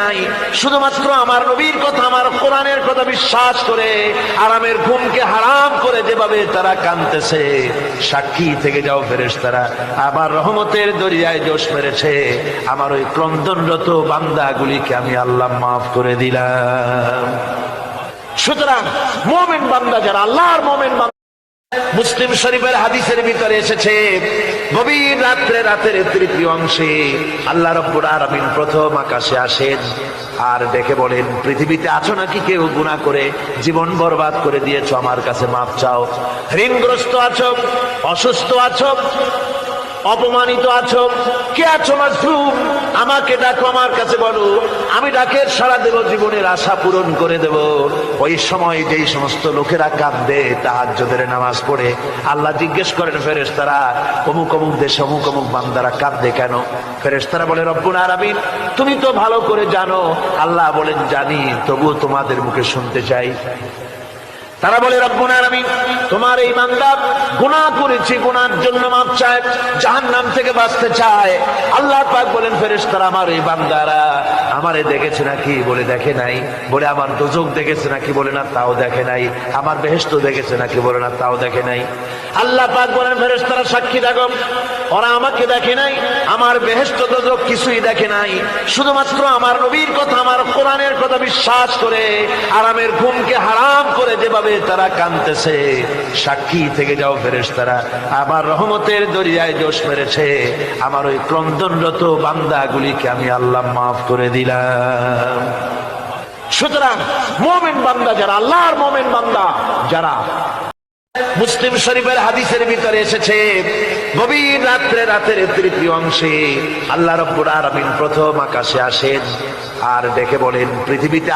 নাই, শুধুমাত্র আমার নবীর কথা, আমার কোরআনের কথা বিশ্বাস করে আরামের ঘুমকে হারাম করে যেভাবে তারা কাঁদতেছে, সাক্ষী থেকে যাও ফেরেশতারা, আমার রহমতের দরিয়ায় জোশ মেরেছে, আমার ওই ক্রন্দনরত বান্দাগুলিকে আমি আল্লাহ মাফ করে দিলাম। সুতরাং মুমিন বান্দা যারা, আল্লাহর মুমিন বান্দা, মুসলিম শরীফের হাদিসের ভিতরে এসেছে, গভীর রাত্রে, রাতের তৃতীয় অংশে আল্লাহ রাব্বুল আলামিন প্রথম আকাশে আসেন আর ডেকে বলেন, পৃথিবীতে আছো নাকি কেউ গুনাহ করে জীবন বরবাদ করে দিয়েছো, আমার কাছে মাফ চাও। ঋণগ্রস্ত আছো, অসুস্থ আছো, অপমানিত আছো, কে আছো মাজলুম, আমাকে ডাকো, আমার কাছে বলো, আমি ডাকের সাড়া দেব, জীবনের আশা পূরণ করে দেব। ওই সময় যেই সমস্ত লোকেরা কাঁদে তাহাজ্জুদের নামাজ পড়ে, আল্লাহ জিজ্ঞেস করেন ফেরেশতারা, অমুক অমুক দেশে অমুক অমুক বান্দারা কাঁদে কেন? ফেরেশতারা বলে, রব্বুল আলামিন তুমি তো ভালো করে জানো। আল্লাহ বলেন, জানি, তবুও তোমাদের মুখে শুনতে চাই। তারা বলে, রব্বুল আলামিন তোমার এই বান্দা গুনাহ করেছে, গুনার জন্য মাফ চায়, জাহান্নাম থেকে বাঁচতে চায়। আল্লাহ পাক বলেন, ফেরেশতারা আমার এই বান্দারা আমারে দেখেছে নাকি? বলে দেখে নাই। বলে আমার দোজখ দেখেছে নাকি? বলে না, তাও দেখে নাই। আমার বেহেশত দেখেছে নাকি? বলে না, তাও দেখে নাই। আল্লাহ পাক বলেন, ফেরেশতারা সাক্ষী থাকো, ওরা আমাকে দেখে নাই, আমার বেহেশত দোজখ কিছুই দেখে নাই, শুধুমাত্র আমার নবীর কথা, আমার কোরআনের কথা বিশ্বাস করে আরামের ঘুমকে হারাম করে যেভাবে তারা কাঁদতেছে, সাক্ষী থেকে যাও ফেরেশতারা, আমার রহমতের দরিয়ায় জোশ মেরেছে, আমার ওই ক্রন্দনরত বান্দাগুলিকে আমি আল্লাহ মাফ করে দিলাম। সুতরাং মুমিন বান্দা যারা, আল্লাহর মুমিন বান্দা যারা, মুসলিম শরীফের হাদিসের ভিতরে এসেছে, গভীর রাত্রে, রাতের তৃতীয় অংশে আল্লাহ রাব্বুল আলামিন প্রথম আকাশে আসেন আর ডেকে বলেন, পৃথিবীতে